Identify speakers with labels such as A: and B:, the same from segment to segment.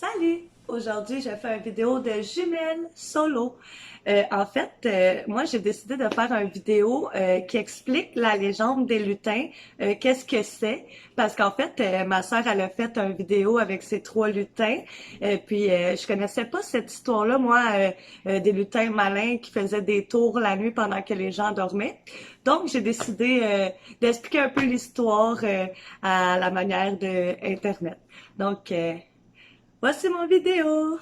A: Salut! Aujourd'hui, je fais une vidéo de jumelles solo. Moi, j'ai décidé de faire une vidéo qui explique la légende des lutins, qu'est-ce que c'est. Parce qu'en fait, ma sœur, elle a fait une vidéo avec ses 3 lutins. Je connaissais pas cette histoire-là, moi, des lutins malins qui faisaient des tours la nuit pendant que les gens dormaient. Donc, j'ai décidé d'expliquer un peu l'histoire à la manière de Internet. Donc, voici mon vidéo.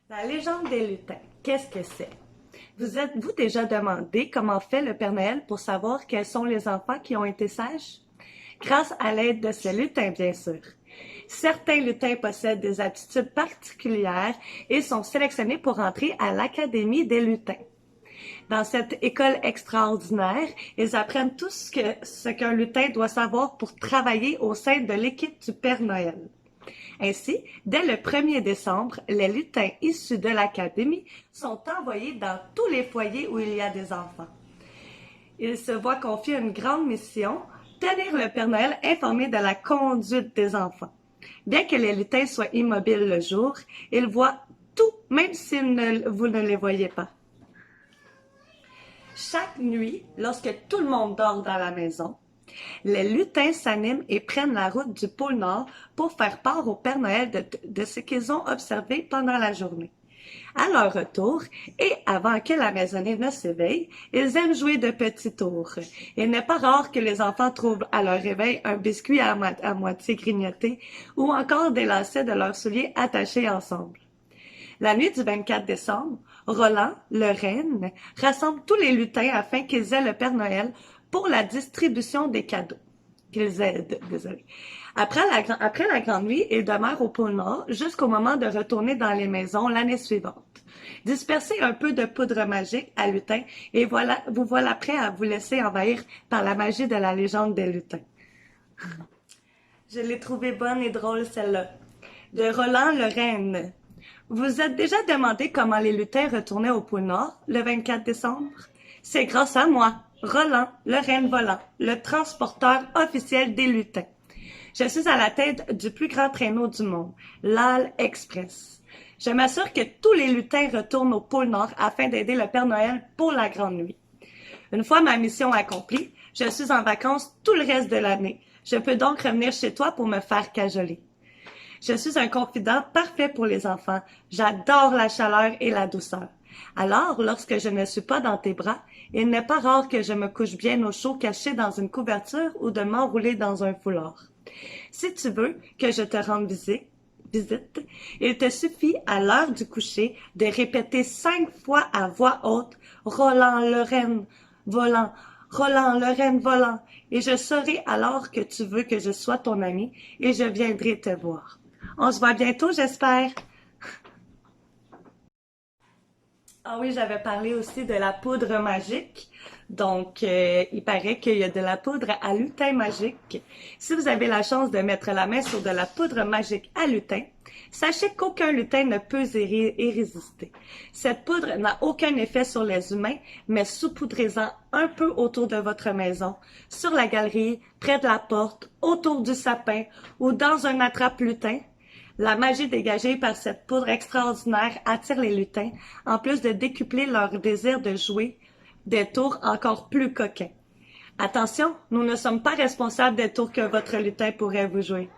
A: La légende des lutins, qu'est-ce que c'est? Vous êtes-vous déjà demandé comment fait le Père Noël pour savoir quels sont les enfants qui ont été sages? Grâce à l'aide de ces lutins, bien sûr. Certains lutins possèdent des aptitudes particulières et sont sélectionnés pour entrer à l'Académie des lutins. Dans cette école extraordinaire, ils apprennent tout ce qu'un lutin doit savoir pour travailler au sein de l'équipe du Père Noël. Ainsi, dès le 1er décembre, les lutins issus de l'académie sont envoyés dans tous les foyers où il y a des enfants. Ils se voient confier une grande mission, tenir le Père Noël informé de la conduite des enfants. Bien que les lutins soient immobiles le jour, ils voient tout, même si vous ne les voyez pas. Chaque nuit, lorsque tout le monde dort dans la maison, les lutins s'animent et prennent la route du pôle Nord pour faire part au Père Noël de ce qu'ils ont observé pendant la journée. À leur retour, et avant que la maisonnée ne s'éveille, ils aiment jouer de petits tours. Il n'est pas rare que les enfants trouvent à leur réveil un biscuit à moitié grignoté ou encore des lacets de leurs souliers attachés ensemble. La nuit du 24 décembre, Roland, le renne, rassemble tous les lutins afin qu'ils aient le Père Noël pour la distribution des cadeaux. Qu'ils aident, désolé. Après la grande nuit, ils demeurent au pôle Nord jusqu'au moment de retourner dans les maisons l'année suivante. Dispersez un peu de poudre magique à lutins et voilà, vous voilà prêt à vous laisser envahir par la magie de la légende des lutins. Je l'ai trouvée bonne et drôle celle-là. De Roland le renne. Vous êtes déjà demandé comment les lutins retournaient au pôle Nord le 24 décembre? C'est grâce à moi, Roland, le renne volant, le transporteur officiel des lutins. Je suis à la tête du plus grand traîneau du monde, l'Al Express. Je m'assure que tous les lutins retournent au pôle Nord afin d'aider le Père Noël pour la grande nuit. Une fois ma mission accomplie, je suis en vacances tout le reste de l'année. Je peux donc revenir chez toi pour me faire cajoler. Je suis un confident parfait pour les enfants. J'adore la chaleur et la douceur. Alors, lorsque je ne suis pas dans tes bras, il n'est pas rare que je me couche bien au chaud caché dans une couverture ou de m'enrouler dans un foulard. Si tu veux que je te rende visite, il te suffit à l'heure du coucher de répéter 5 fois à voix haute « Roland le renne volant, Roland le renne volant » et je saurai alors que tu veux que je sois ton ami et je viendrai te voir. On se voit bientôt, j'espère. Ah oui, j'avais parlé aussi de la poudre magique. Donc, il paraît qu'il y a de la poudre à lutin magique. Si vous avez la chance de mettre la main sur de la poudre magique à lutin, sachez qu'aucun lutin ne peut y résister. Cette poudre n'a aucun effet sur les humains, mais saupoudrez-en un peu autour de votre maison, sur la galerie, près de la porte, autour du sapin ou dans un attrape-lutin. La magie dégagée par cette poudre extraordinaire attire les lutins, en plus de décupler leur désir de jouer des tours encore plus coquins. Attention, nous ne sommes pas responsables des tours que votre lutin pourrait vous jouer.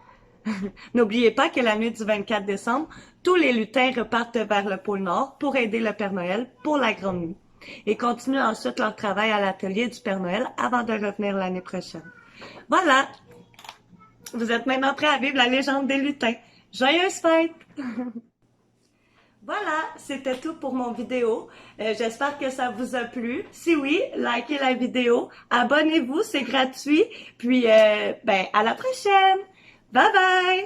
A: N'oubliez pas que la nuit du 24 décembre, tous les lutins repartent vers le pôle Nord pour aider le Père Noël pour la grande nuit et continuent ensuite leur travail à l'atelier du Père Noël avant de revenir l'année prochaine. Voilà! Vous êtes maintenant prêts à vivre la légende des lutins. Joyeuses fêtes! Voilà, c'était tout pour mon vidéo. J'espère que ça vous a plu. Si oui, likez la vidéo, abonnez-vous, c'est gratuit. Puis, à la prochaine! Bye bye!